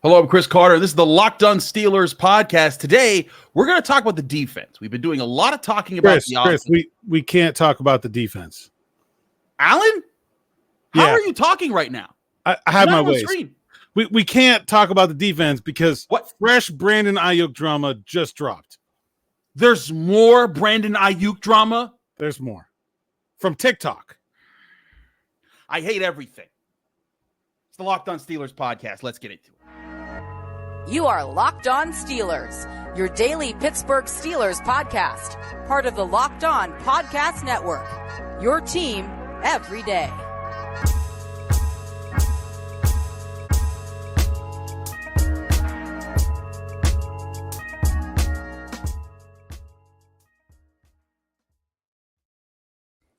Hello, I'm Chris Carter. This is the Locked On Steelers podcast. Today, we're going to talk about the defense. We've been doing a lot of talking about the offense. Chris, we can't talk about the defense. Alan, how are you talking right now? I have my ways. We can't talk about the defense because fresh Brandon Aiyuk drama just dropped. There's more Brandon Aiyuk drama? There's more. From TikTok. I hate everything. It's the Locked On Steelers podcast. Let's get into it. You are Locked On Steelers, your daily Pittsburgh Steelers podcast, part of the Locked On Podcast Network, your team every day.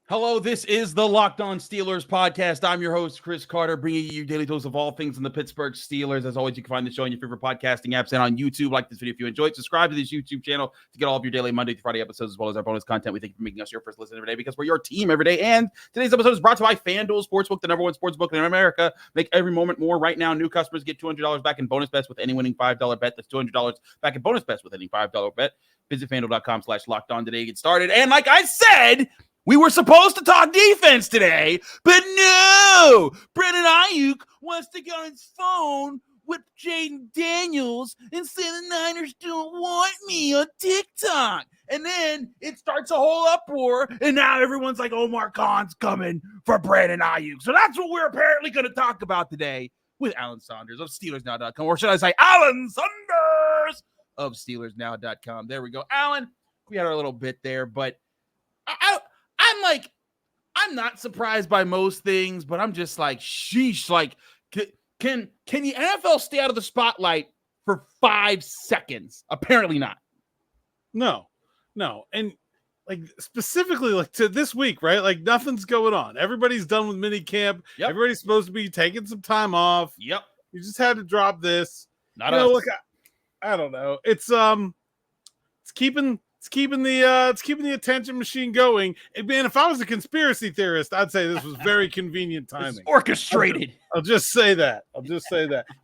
Hello, this is the Locked On Steelers podcast. I'm your host, Chris Carter, bringing you your daily dose of all things in the Pittsburgh Steelers. As always, you can find the show on your favorite podcasting apps and on YouTube. Like this video if you enjoyed. Subscribe to this YouTube channel to get all of your daily Monday through Friday episodes, as well as our bonus content. We thank you for making us your first listen every day because we're your team every day. And today's episode is brought to you by FanDuel Sportsbook, the number one sportsbook in America. Make every moment more. Right now, new customers get $200 back in bonus bets with any winning $5 bet. That's $200 back in bonus bets with any $5 bet. Visit FanDuel.com/lockedon today to get started. And like I said, we were supposed to talk defense today, but no! Brandon Aiyuk wants to get on his phone with Jaden Daniels and say the Niners don't want me on TikTok. And then it starts a whole uproar, and now everyone's like, Omar Khan's coming for Brandon Aiyuk. So that's what we're apparently going to talk about today with Alan Saunders of SteelersNow.com. Or should I say Alan Saunders of SteelersNow.com. There we go. Alan, we had our little bit there, but I'm not surprised by most things, but I'm just like, sheesh, like, can the NFL stay out of the spotlight for 5 seconds? Apparently not. No. And like specifically like to this week, right? Like nothing's going on. Everybody's done with mini camp. Yep. Everybody's supposed to be taking some time off. Yep. You just had to drop this. Not us. Look, I don't know. It's keeping the attention machine going. And man, if I was a conspiracy theorist, I'd say this was very convenient timing. Orchestrated. I'll just say that.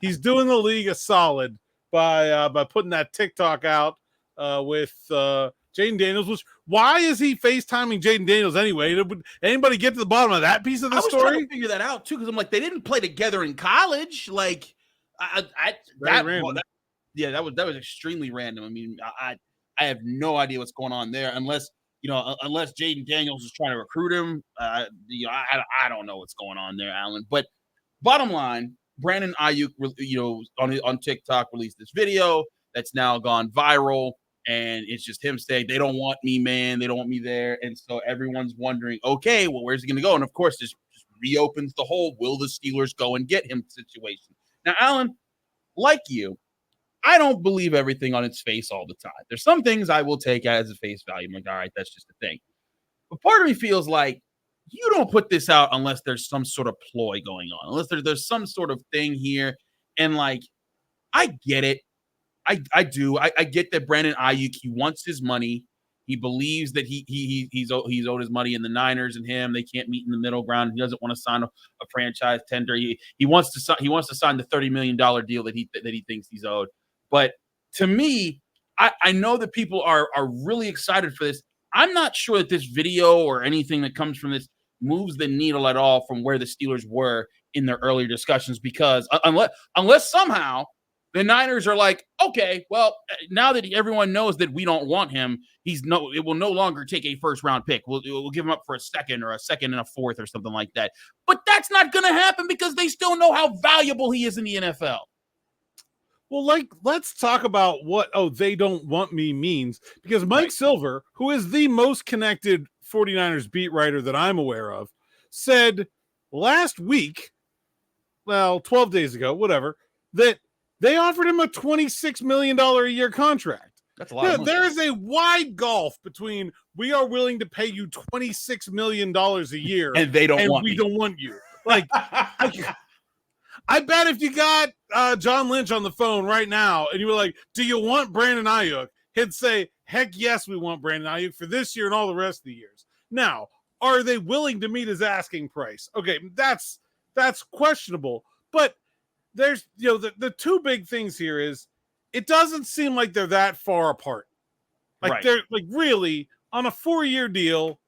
He's doing the league a solid by putting that TikTok out with Jaden Daniels. Which why is he FaceTiming Jaden Daniels anyway? Would anybody get to the bottom of that piece of the story? I was trying to figure that out too, because I'm like, they didn't play together in college. Like, that was extremely random. I mean, I have no idea what's going on there unless Jaden Daniels is trying to recruit him. I don't know what's going on there, Alan. But bottom line, Brandon Aiyuk, on TikTok released this video that's now gone viral, and it's just him saying, they don't want me, man. They don't want me there. And so everyone's wondering, okay, well, where's he going to go? And of course, this just reopens the whole will the Steelers go and get him situation. Now, Alan, like you, I don't believe everything on its face all the time. There's some things I will take as a face value. I'm like, all right, that's just a thing. But part of me feels like you don't put this out unless there's some sort of ploy going on, unless there's some sort of thing here. And like, I get it. I do. I get that Brandon Aiyuk, he wants his money. He believes that he's owed his money, in the Niners and him, they can't meet in the middle ground. He doesn't want to sign a franchise tender. He wants to sign the $30 million deal that he thinks he's owed. But to me, I know that people are really excited for this. I'm not sure that this video or anything that comes from this moves the needle at all from where the Steelers were in their earlier discussions, because unless somehow the Niners are like, okay, well, now that everyone knows that we don't want him, it will no longer take a first-round pick. We'll give him up for a second and a fourth or something like that. But that's not going to happen because they still know how valuable he is in the NFL. Well, let's talk about what they don't want me means, because Mike Silver, who is the most connected 49ers beat writer that I'm aware of, said last week, 12 days ago, whatever, that they offered him a $26 million a year contract. That's a lot of money. There is a wide gulf between we are willing to pay you $26 million a year and we don't want you. Like, I bet if you got John Lynch on the phone right now and you were like, do you want Brandon Aiyuk? He'd say, heck yes, we want Brandon Aiyuk for this year and all the rest of the years. Now, are they willing to meet his asking price? Okay, that's questionable. But there's the two big things here is it doesn't seem like they're that far apart. Like they're like really on a 4-year deal,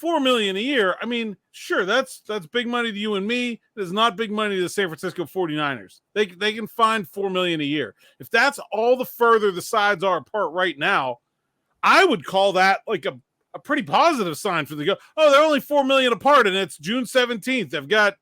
$4 million a year. I mean, sure, that's big money to you and me. It's not big money to the San Francisco 49ers. They can find $4 million a year. If that's all the further the sides are apart right now, I would call that like a pretty positive sign for the go. Oh, they're only $4 million apart, and it's June 17th. They've got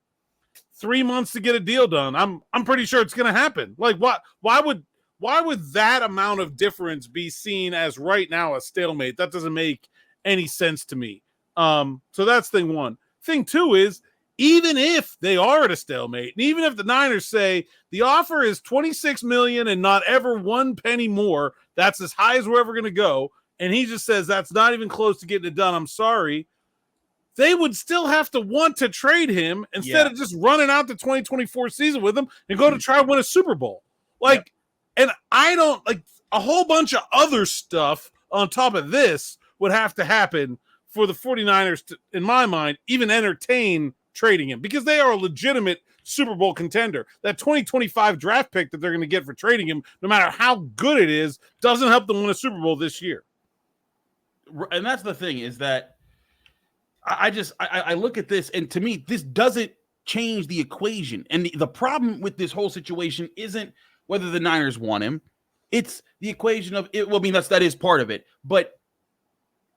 3 months to get a deal done. I'm pretty sure it's going to happen. Like, why would that amount of difference be seen as right now a stalemate? That doesn't make any sense to me. So that's thing one. Thing two is, even if they are at a stalemate, and even if the Niners say the offer is $26 million and not ever 1 penny more, that's as high as we're ever going to go, and he just says that's not even close to getting it done, I'm sorry, they would still have to want to trade him instead of just running out the 2024 season with him and go to try to win a Super Bowl. Like, and I don't like a whole bunch of other stuff on top of this would have to happen for the 49ers to, in my mind, even entertain trading him, because they are a legitimate Super Bowl contender. That 2025 draft pick that they're going to get for trading him, no matter how good it is, doesn't help them win a Super Bowl this year. And that's the thing, is that I look at this, and to me, this doesn't change the equation. And the problem with this whole situation isn't whether the Niners want him. It's the equation of it. Well, I mean, that is part of it. But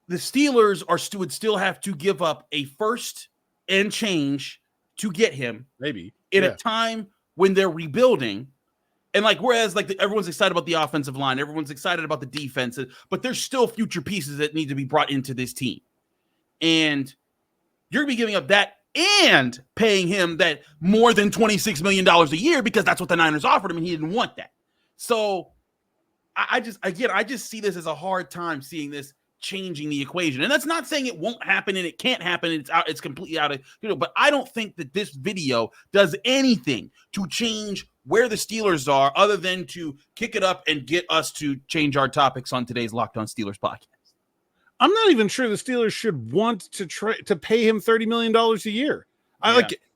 the Steelers would still have to give up a first and change to get him. Maybe. In a time when they're rebuilding. And like, whereas like everyone's excited about the offensive line, everyone's excited about the defense, but there's still future pieces that need to be brought into this team. And you're going to be giving up that and paying him that more than $26 million a year, because that's what the Niners offered him, and he didn't want that. So I just see this as a hard time seeing this changing the equation. And that's not saying it won't happen and it can't happen. It's completely out of, but I don't think that this video does anything to change where the Steelers are, other than to kick it up and get us to change our topics on today's Locked On Steelers podcast. I'm not even sure the Steelers should want to pay him $30 million a year.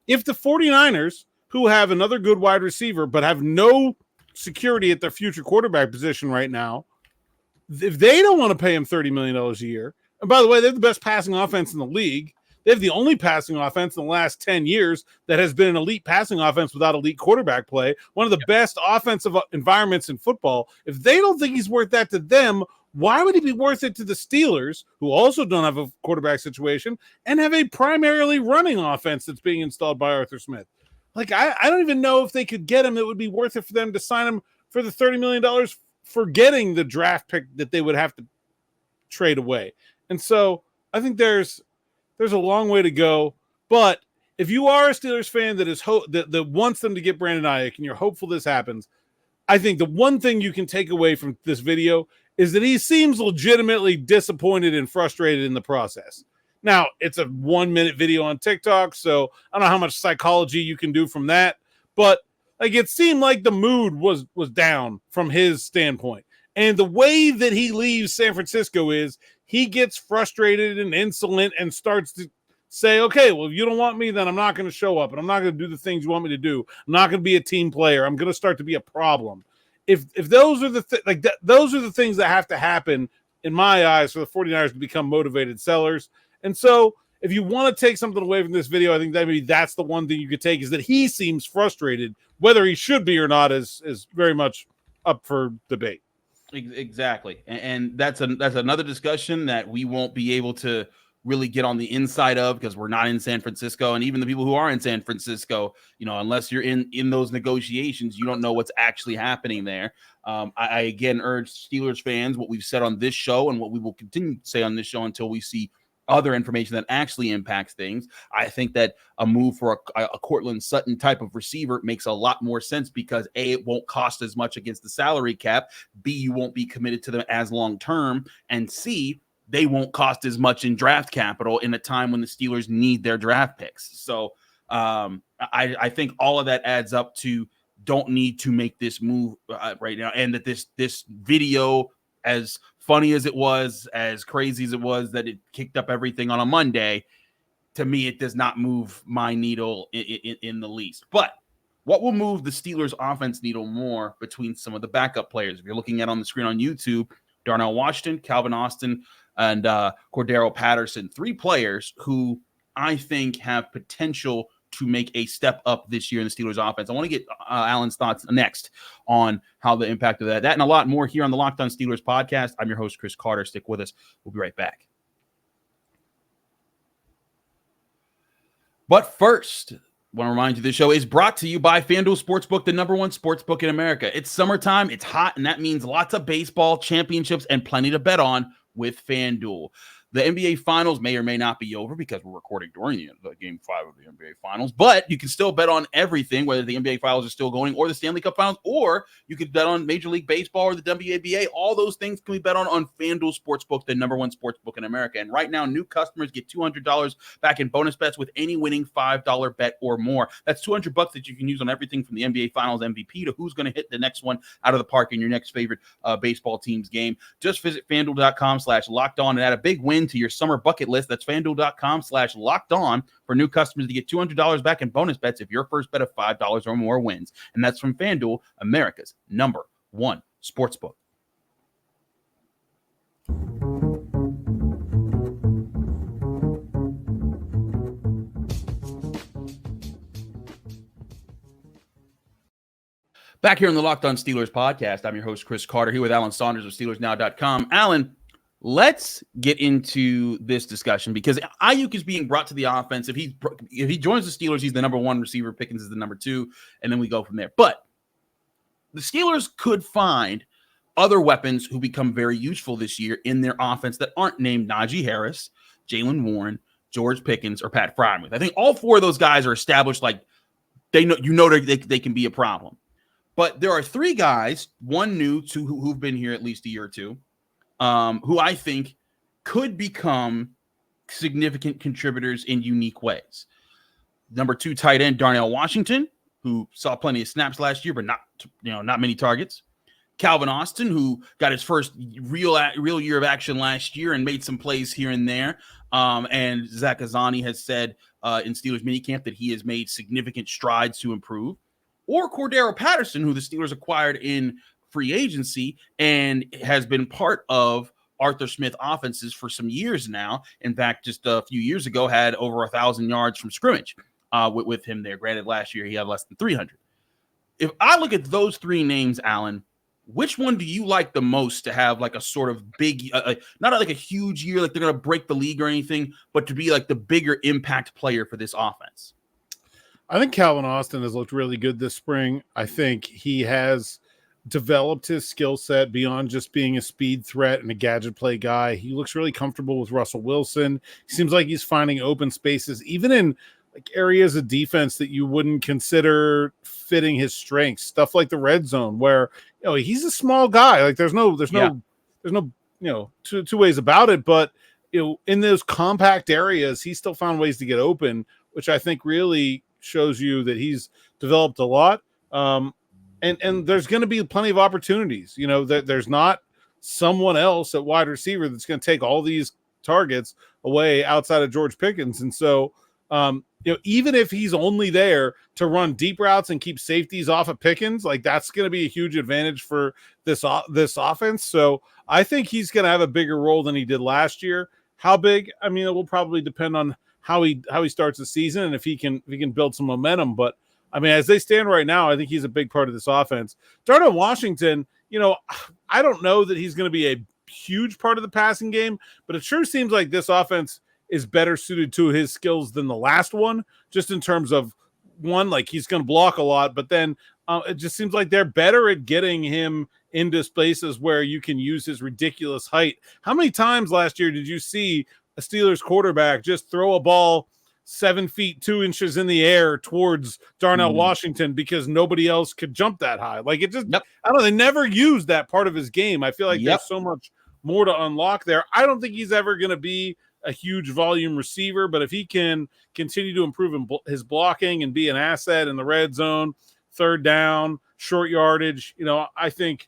If the 49ers, who have another good wide receiver but have no security at their future quarterback position right now, if they don't want to pay him $30 million a year, and by the way, they have the best passing offense in the league. They have the only passing offense in the last 10 years that has been an elite passing offense without elite quarterback play, one of the best offensive environments in football. If they don't think he's worth that to them, why would he be worth it to the Steelers, who also don't have a quarterback situation and have a primarily running offense that's being installed by Arthur Smith? Like, I don't even know if they could get him. It would be worth it for them to sign him for the $30 million for getting the draft pick that they would have to trade away. And so I think there's a long way to go. But if you are a Steelers fan that is that wants them to get Brandon Aiyuk, and you're hopeful this happens, I think the one thing you can take away from this video is that he seems legitimately disappointed and frustrated in the process. Now, it's a 1-minute video on TikTok, so I don't know how much psychology you can do from that, but like, it seemed like the mood was down from his standpoint. And the way that he leaves San Francisco is he gets frustrated and insolent and starts to say, okay, well, if you don't want me, then I'm not going to show up, and I'm not going to do the things you want me to do. I'm not going to be a team player. I'm going to start to be a problem. If those are those are the things that have to happen in my eyes for the 49ers to become motivated sellers. And so if you want to take something away from this video, I think that maybe that's the one thing you could take, is that he seems frustrated. Whether he should be or not is very much up for debate. Exactly. And that's another discussion that we won't be able to really get on the inside of, because we're not in San Francisco. And even the people who are in San Francisco, unless you're in those negotiations, you don't know what's actually happening there. I again urge Steelers fans, what we've said on this show and what we will continue to say on this show until we see other information that actually impacts things. I think that a move for a Courtland Sutton type of receiver makes a lot more sense, because A, it won't cost as much against the salary cap. B, you won't be committed to them as long-term. And C, they won't cost as much in draft capital in a time when the Steelers need their draft picks. So I think all of that adds up to don't need to make this move right now. And that this video, as funny as it was, as crazy as it was, that it kicked up everything on a Monday, to me, it does not move my needle in the least. But what will move the Steelers offense needle more between some of the backup players? If you're looking at on the screen on YouTube, Darnell Washington, Calvin Austin, and Cordarrelle Patterson, 3 players who I think have potential to make a step up this year in the Steelers offense. I want to get Alan's thoughts next on how the impact of that and a lot more here on the Locked On Steelers podcast. I'm your host, Chris Carter. Stick with us. We'll be right back. But first, I want to remind you this show is brought to you by FanDuel Sportsbook, the #1 sportsbook in America. It's summertime, it's hot, and that means lots of baseball, championships, and plenty to bet on with FanDuel. The NBA Finals may or may not be over because we're recording during the Game 5 of the NBA Finals, but you can still bet on everything, whether the NBA Finals are still going or the Stanley Cup Finals, or you could bet on Major League Baseball or the WNBA. All those things can be bet on FanDuel Sportsbook, the #1 sportsbook in America. And right now, new customers get $200 back in bonus bets with any winning $5 bet or more. That's $200 that you can use on everything from the NBA Finals MVP to who's going to hit the next one out of the park in your next favorite baseball team's game. Just visit FanDuel.com/lockedon and add a big win to your summer bucket list. That's FanDuel.com/lockedon for new customers to get $200 back in bonus bets if your first bet of $5 or more wins. And that's from FanDuel, America's #1 sportsbook. Back here on the Locked On Steelers podcast, I'm your host, Chris Carter, here with Alan Saunders of SteelersNow.com. Alan, let's get into this discussion because Aiyuk is being brought to the offense. If he joins the Steelers, he's the #1 receiver. Pickens is the #2, and then we go from there. But the Steelers could find other weapons who become very useful this year in their offense that aren't named Najee Harris, Jaylen Warren, George Pickens, or Pat Freiermuth. I think all 4 of those guys are established like they know they can be a problem. But there are 3 guys, one new, 2 who've been here at least a year or 2, who I think could become significant contributors in unique ways. #2 tight end Darnell Washington, who saw plenty of snaps last year, but not many targets. Calvin Austin, who got his first real year of action last year and made some plays here and there. And Zach Azzani has said in Steelers minicamp that he has made significant strides to improve. Or Cordarrelle Patterson, who the Steelers acquired in free agency and has been part of Arthur Smith offenses for some years now. In fact, just a few years ago, had over 1,000 yards from scrimmage with him there. Granted, last year he had less than 300. If I look at those 3 names, Alan, which one do you like the most to have like a sort of big, not like a huge year, like they're going to break the league or anything, but to be like the bigger impact player for this offense? I think Calvin Austin has looked really good this spring. I think he has developed his skill set beyond just being a speed threat and a gadget play guy. He looks really comfortable with Russell Wilson. He seems like he's finding open spaces, even in like areas of defense that you wouldn't consider fitting his strengths. Stuff like the red zone, where he's a small guy. Like there's no two ways about it. But in those compact areas, he still found ways to get open, which I think really shows you that he's developed a lot. And there's going to be plenty of opportunities. That there's not someone else at wide receiver that's going to take all these targets away outside of George Pickens. And so, even if he's only there to run deep routes and keep safeties off of Pickens, like that's going to be a huge advantage for this offense. So I think he's going to have a bigger role than he did last year. How big? I mean, it will probably depend on how he starts the season and if he can build some momentum. But I mean, as they stand right now, I think he's a big part of this offense. Darnell Washington, I don't know that he's going to be a huge part of the passing game, but it sure seems like this offense is better suited to his skills than the last one, just in terms of one, like he's going to block a lot, but then it just seems like they're better at getting him into spaces where you can use his ridiculous height. How many times last year did you see a Steelers quarterback just throw a ball 7 feet 2 inches in the air towards Darnell Washington because nobody else could jump that high? Like it just, I don't know. They never used that part of his game. I feel like there's so much more to unlock there. I don't think he's ever going to be a huge volume receiver, but if he can continue to improve his blocking and be an asset in the red zone, third down, short yardage, I think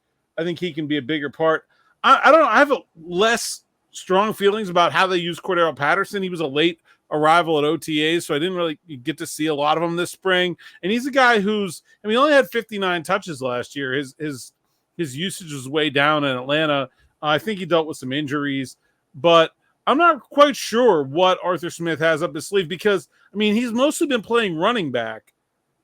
he can be a bigger part. I don't know. I have less strong feelings about how they use Cordarrelle Patterson. He was a late arrival at OTAs, so I didn't really get to see a lot of him this spring. And he's a guy who's, I mean, he only had 59 touches last year. His usage was way down in Atlanta. I think he dealt with some injuries, but I'm not quite sure what Arthur Smith has up his sleeve because, I mean, he's mostly been playing running back.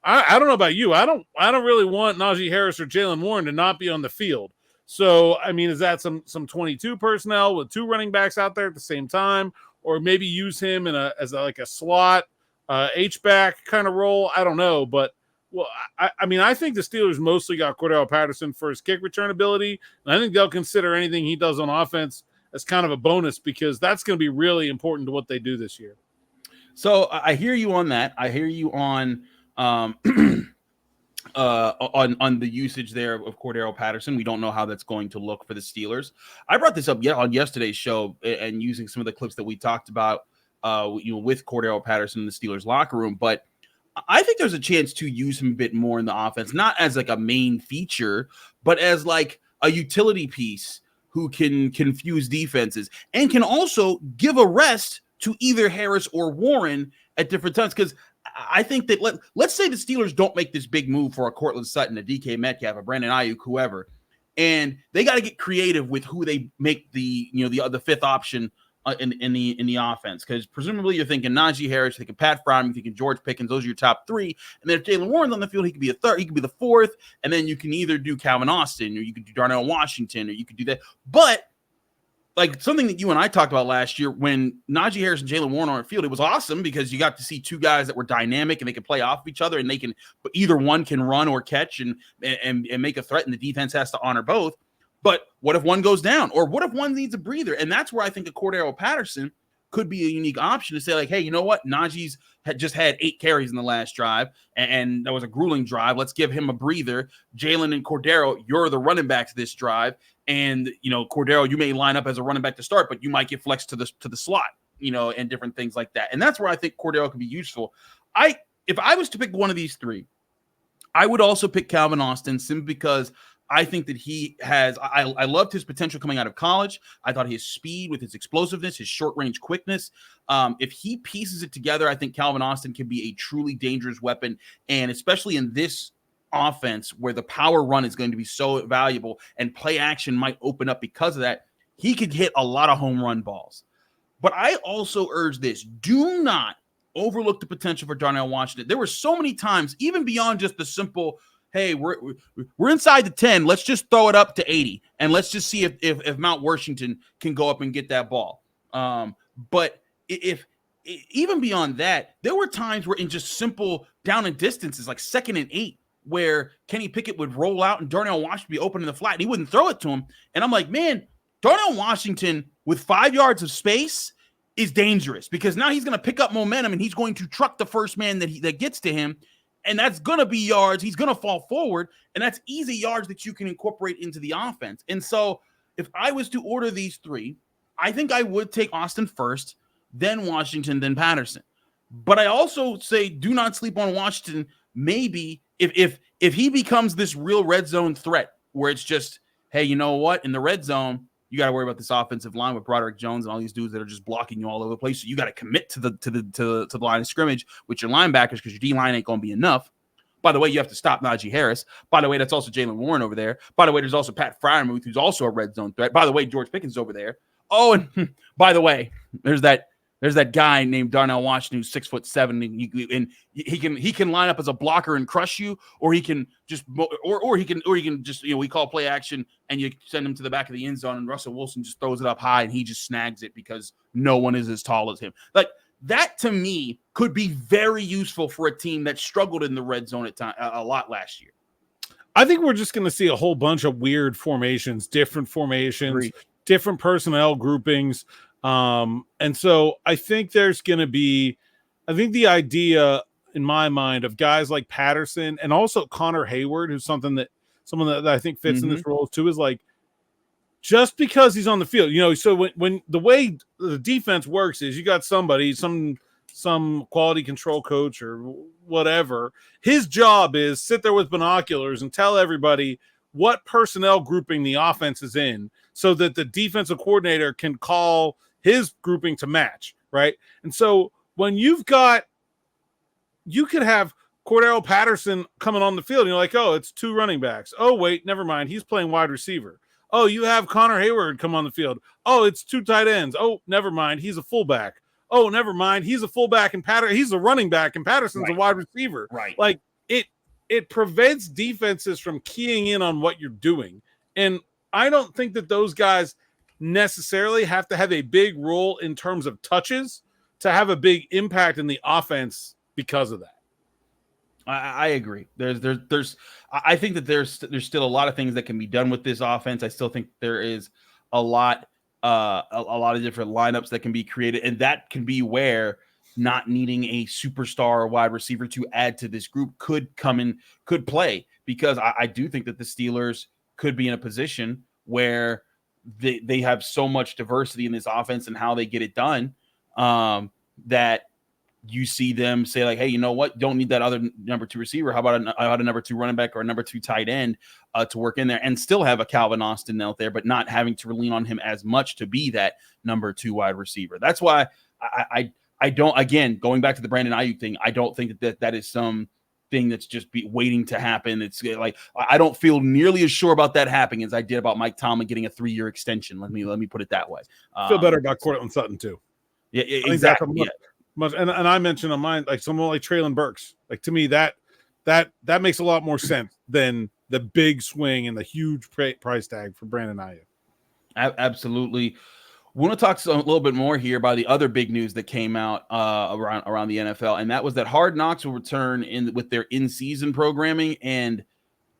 I don't know about you. I don't really want Najee Harris or Jaylen Warren to not be on the field. So, I mean, is that some 22 personnel with 2 running backs out there at the same time, or maybe use him as a slot H-back kind of role? I don't know, but well, I mean, I think the Steelers mostly got Cordarrelle Patterson for his kick return ability, and I think they'll consider anything he does on offense as kind of a bonus because that's going to be really important to what they do this year. So I hear you on that. I hear you on on the usage there of Cordarrelle Patterson. We don't know how that's going to look for the Steelers. I brought this up on yesterday's show and using some of the clips that we talked about, with Cordarrelle Patterson in the Steelers locker room. But I think there's a chance to use him a bit more in the offense, not as like a main feature, but as like a utility piece who can confuse defenses and can also give a rest to either Harris or Warren at different times. Because I think that let's say the Steelers don't make this big move for a Courtland Sutton, a DK Metcalf, a Brandon Aiyuk, whoever, and they got to get creative with who they make the fifth option in the offense, because presumably you're thinking Najee Harris, you're thinking Pat Fryman, you're thinking George Pickens. Those are your top 3, and then if Jaylen Warren's on the field, he could be a third, he could be the 4th, and then you can either do Calvin Austin or you could do Darnell Washington or you could do that. But like something that you and I talked about last year when Najee Harris and Jaylen Warren are on the field, it was awesome because you got to see 2 guys that were dynamic and they could play off of each other, and they can, but either one can run or catch and make a threat, and the defense has to honor both. But what if one goes down, or what if one needs a breather? And that's where I think a Cordarrelle Patterson could be a unique option to say, like, hey, you know what? Najee's just had 8 carries in the last drive, and that was a grueling drive. Let's give him a breather. Jaylen and Cordarrelle, you're the running backs this drive. And, Cordarrelle, you may line up as a running back to start, but you might get flexed to the slot, and different things like that. And that's where I think Cordarrelle could be useful. If I was to pick one of these 3, I would also pick Calvin Austin simply because I think that he has – I loved his potential coming out of college. I thought his speed with his explosiveness, his short-range quickness, if he pieces it together, I think Calvin Austin can be a truly dangerous weapon, and especially in this offense where the power run is going to be so valuable and play action might open up because of that, he could hit a lot of home run balls. But I also urge this. Do not overlook the potential for Darnell Washington. There were so many times, even beyond just the simple – hey, we're inside the 10. Let's just throw it up to 80, and let's just see if Mount Washington can go up and get that ball. But if even beyond that, there were times where in just simple down and distances, like 2nd and 8, where Kenny Pickett would roll out and Darnell Washington would be open in the flat, and he wouldn't throw it to him. And I'm like, man, Darnell Washington with 5 yards of space is dangerous because now he's going to pick up momentum and he's going to truck the first man that gets to him. And that's going to be yards. He's going to fall forward, and that's easy yards that you can incorporate into the offense. And so if I was to order these 3, I think I would take Austin first, then Washington, then Patterson. But I also say do not sleep on Washington. Maybe if he becomes this real red zone threat where it's just, hey, you know what? In the red zone, you got to worry about this offensive line with Broderick Jones and all these dudes that are just blocking you all over the place. So you got to commit to the line of scrimmage with your linebackers because your D line ain't going to be enough. By the way, you have to stop Najee Harris. By the way, that's also Jaylen Warren over there. By the way, there's also Pat Fryman, who's also a red zone threat. By the way, George Pickens over there. Oh, and by the way, there's that guy named Darnell Washington who's 6'7", and he can line up as a blocker and crush you, or he can just we call play action and you send him to the back of the end zone and Russell Wilson just throws it up high and he just snags it because no one is as tall as him. Like that to me could be very useful for a team that struggled in the red zone a lot last year. I think we're just going to see a whole bunch of weird formations, different personnel groupings. And so I think there's going to be, I think the idea in my mind of guys like Patterson and also Connor Hayward, who's someone that I think fits in this role too, is like, just because he's on the field, so when the way the defense works is you got somebody, some quality control coach or whatever, his job is sit there with binoculars and tell everybody what personnel grouping the offense is in so that the defensive coordinator can call his grouping to match, right? And so when you could have Cordarrelle Patterson coming on the field, and you're like, oh, it's 2 running backs. Oh, wait, never mind. He's playing wide receiver. Oh, you have Connor Hayward come on the field. Oh, it's 2 tight ends. Oh, never mind. He's a fullback. Oh, never mind. He's a fullback and he's a running back and Patterson's a wide receiver. Right. Like it prevents defenses from keying in on what you're doing. And I don't think that those guys necessarily have to have a big role in terms of touches to have a big impact in the offense because of that. I agree. I think that there's still a lot of things that can be done with this offense. I still think there is a lot of different lineups that can be created, and that can be where not needing a superstar wide receiver to add to this group could play, because I do think that the Steelers could be in a position where they have so much diversity in this offense and how they get it done, that you see them say like, hey, you know what? Don't need that other number 2 receiver. How about a number 2 running back or a number 2 tight end to work in there, and still have a Calvin Austin out there, but not having to lean on him as much to be that number 2 wide receiver. That's why I don't, again, going back to the Brandon Aiyuk thing, I don't think that is some thing that's just waiting to happen. It's like, I don't feel nearly as sure about that happening as I did about Mike Tomlin getting a 3-year extension. Let me put it that way. Feel better about Courtland Sutton too. Yeah, exactly. Much, and I mentioned on mine, like someone like Traylon Burks, like to me that makes a lot more sense than the big swing and the huge price tag for Brandon Aiyuk. Absolutely. We want to talk a little bit more here about the other big news that came out around the NFL, and that was that Hard Knocks will return with their in-season programming, and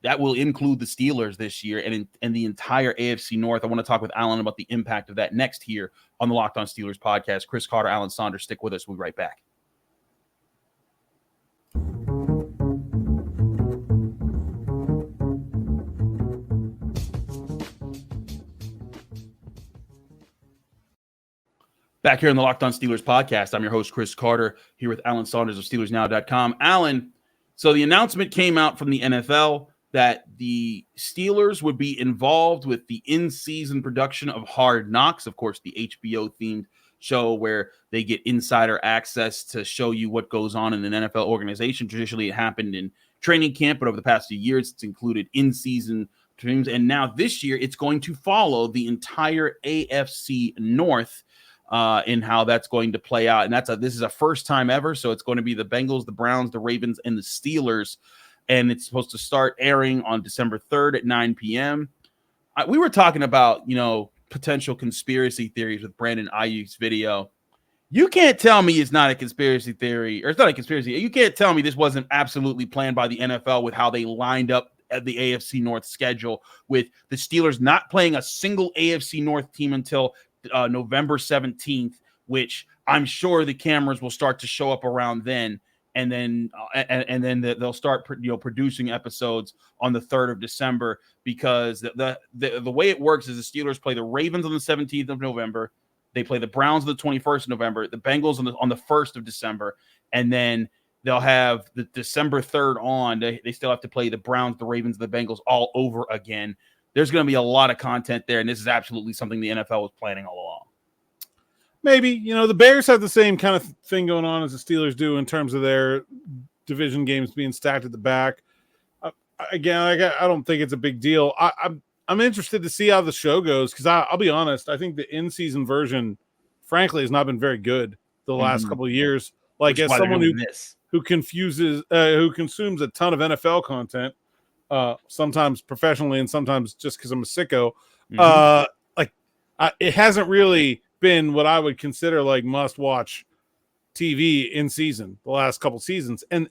that will include the Steelers this year and the entire AFC North. I want to talk with Alan about the impact of that next here on the Locked On Steelers podcast. Chris Carter, Alan Saunders, stick with us. We'll be right back. Back here on the Locked On Steelers podcast, I'm your host, Chris Carter, here with Alan Saunders of SteelersNow.com. Alan, so the announcement came out from the NFL that the Steelers would be involved with the in-season production of Hard Knocks, of course, the HBO-themed show where they get insider access to show you what goes on in an NFL organization. Traditionally, it happened in training camp, but over the past few years, it's included in-season teams. And now this year, it's going to follow the entire AFC North in how that's going to play out. And this is a first time ever, so it's going to be the Bengals, the Browns, the Ravens, and the Steelers. And it's supposed to start airing on December 3rd at 9 p.m. We were talking about, potential conspiracy theories with Brandon Aiyuk's video. You can't tell me it's not a conspiracy theory, or it's not a conspiracy. You can't tell me this wasn't absolutely planned by the NFL with how they lined up at the AFC North schedule, with the Steelers not playing a single AFC North team until November 17th, which I'm sure the cameras will start to show up around then. And then they'll start producing episodes on the 3rd of December, because the way it works is the Steelers play the Ravens on the 17th of November. They play the Browns on the 21st of November, the Bengals on the 1st of December, and then they'll have the December 3rd on. They still have to play the Browns, the Ravens, the Bengals all over again. There's going to be a lot of content there, and this is absolutely something the NFL was planning all along. Maybe, the Bears have the same kind of thing going on as the Steelers do in terms of their division games being stacked at the back. Again, I don't think it's a big deal. I'm interested to see how the show goes, because I'll be honest, I think the in-season version, frankly, has not been very good the last couple of years. Like, as someone who consumes a ton of NFL content, sometimes professionally and sometimes just because I'm a sicko, it hasn't really been what I would consider like must-watch TV in season the last couple seasons, and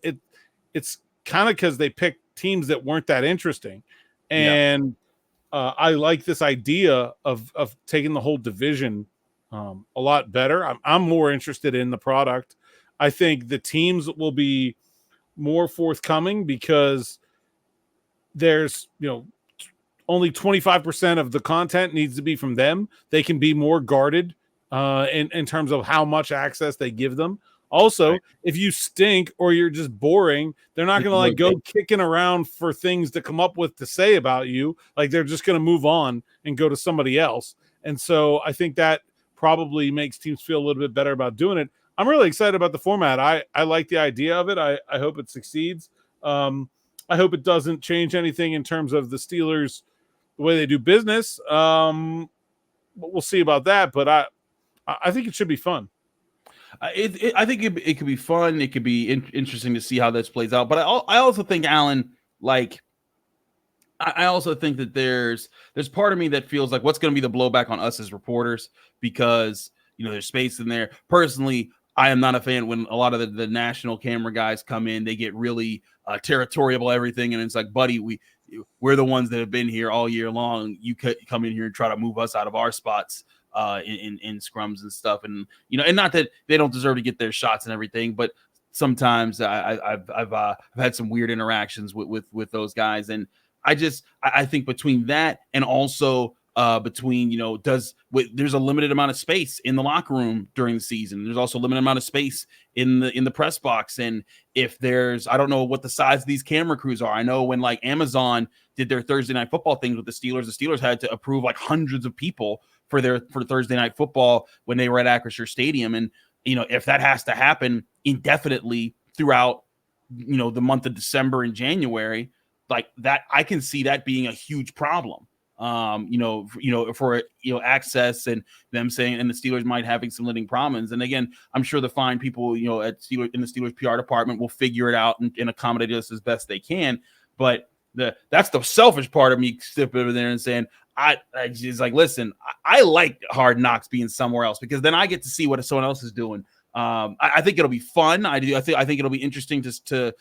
it's kind of because they picked teams that weren't that interesting, and I like this idea of taking the whole division a lot better. I'm more interested in the product. I think the teams will be more forthcoming because there's only 25% of the content needs to be from them. They can be more guarded in terms of how much access they give them. Also, if you stink or you're just boring, they're not going to go kicking around for things to come up with to say about you. Like, they're just going to move on and go to somebody else. And so I think that probably makes teams feel a little bit better about doing it. I'm really excited about the format. I like the idea of it. I hope it succeeds. I hope it doesn't change anything in terms of the Steelers, the way they do business. We'll see about that, but I think it should be fun. I think it could be fun. It could be interesting to see how this plays out. But I also think, Alan, like, I also think that there's part of me that feels like what's going to be the blowback on us as reporters, because, you know, there's space in there. Personally, I am not a fan when a lot of the national camera guys come in. They get really territorial, everything, and it's like, buddy, we're the ones that have been here all year long. You could come in here and try to move us out of our spots in scrums and stuff, and, you know, and not that they don't deserve to get their shots and everything, but sometimes I've had some weird interactions with those guys, and I think between that and also between, you know, there's a limited amount of space in the locker room during the season. There's also a limited amount of space in the press box. And if I don't know what the size of these camera crews are. I know when like Amazon did their Thursday Night Football things with the Steelers had to approve like hundreds of people for Thursday Night Football when they were at Acrisure Stadium. And, you know, if that has to happen indefinitely throughout, you know, the month of December and January, like that, I can see that being a huge problem. For access, and them saying, and the Steelers might having some limiting problems. And again, I'm sure the fine people, you know, in the Steelers PR department will figure it out and accommodate us as best they can. But that's the selfish part of me stepping over there and saying, I just like, listen, I like Hard Knocks being somewhere else, because then I get to see what someone else is doing. I think it'll be fun. I think it'll be interesting to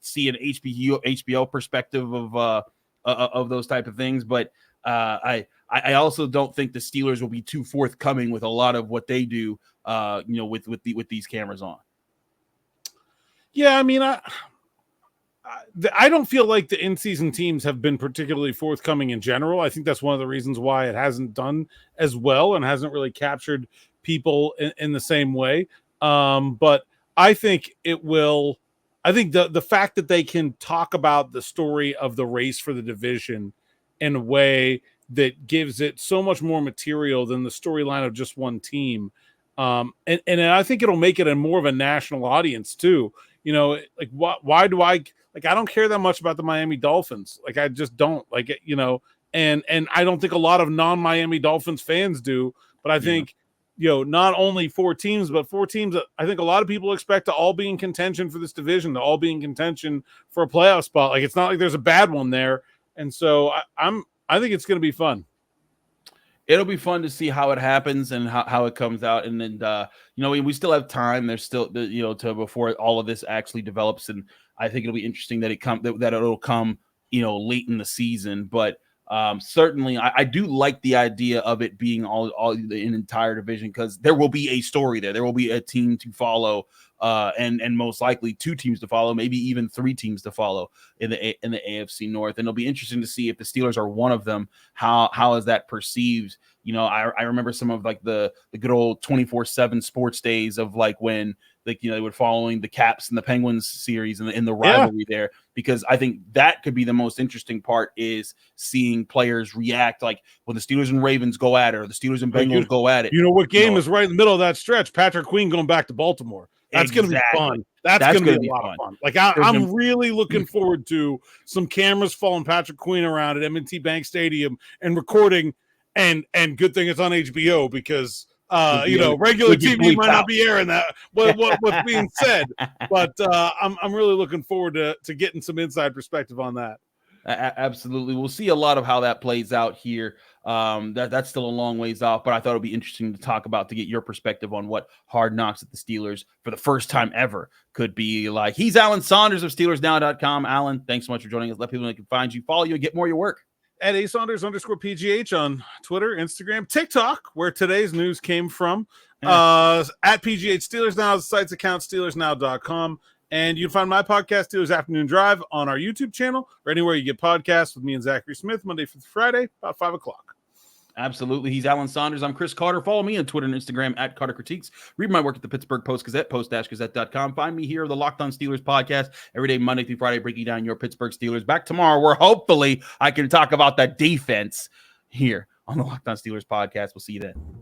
see an HBO perspective of those type of things. But I also don't think the Steelers will be too forthcoming with a lot of what they do, with these cameras on. Yeah, I mean, I don't feel like the in-season teams have been particularly forthcoming in general. I think that's one of the reasons why it hasn't done as well and hasn't really captured people in the same way. But I think it will. I think the fact that they can talk about the story of the race for the division in a way that gives it so much more material than the storyline of just one team. And I think it'll make it a more of a national audience too. You know, like why do I don't care that much about the Miami Dolphins. Like, I just don't like it, you know, and I don't think a lot of non-Miami Dolphins fans do, but I think, you know, not only four teams that I think a lot of people expect to all be in contention for this division, to all be in contention for a playoff spot. Like, it's not like there's a bad one there. And so I think it's going to be fun. It'll be fun to see how it happens and how it comes out. And then, we still have time. There's still, to before all of this actually develops. And I think it'll be interesting that it'll come, late in the season. But certainly, I do like the idea of it being an entire division, because there will be a story there. There will be a team to follow, and most likely two teams to follow, maybe even three teams to follow in the AFC North. And it'll be interesting to see if the Steelers are one of them. How is that perceived? I remember some of like the good old 24/7 sports days of like when they were following the Caps and the Penguins series and the rivalry there, because I think that could be the most interesting part, is seeing players react, like when the Steelers and Ravens go at it, or the Steelers and Bengals go at it. You know what game is right in the middle of that stretch? Patrick Queen going back to Baltimore. That's going to be fun. That's going to be a lot of fun. Like, I'm really looking forward to some cameras following Patrick Queen around at M&T Bank Stadium and recording, and good thing it's on HBO, because regular TV might not be airing that. What's being said, but I'm really looking forward to getting some inside perspective on that. Absolutely, we'll see a lot of how that plays out here. That's still a long ways off, but I thought it'd be interesting to talk about, to get your perspective on what Hard Knocks at the Steelers for the first time ever could be like. He's Alan Saunders of SteelersNow.com. Alan, thanks so much for joining us. Let people know they can find you, follow you, and get more of your work. At @Saunders_PGH on Twitter, Instagram, TikTok, where today's news came from. At PGH Steelers Now, the site's account, SteelersNow.com. And you can find my podcast, Steelers Afternoon Drive, on our YouTube channel, or anywhere you get podcasts, with me and Zachary Smith, Monday through Friday, about 5 o'clock. Absolutely. He's Alan Saunders. I'm Chris Carter. Follow me on Twitter and Instagram at Carter Critiques. Read my work at the Pittsburgh Post-Gazette, post-gazette.com. Find me here, the Locked On Steelers podcast, every day, Monday through Friday, breaking down your Pittsburgh Steelers. Back tomorrow, where hopefully I can talk about that defense here on the Locked On Steelers podcast. We'll see you then.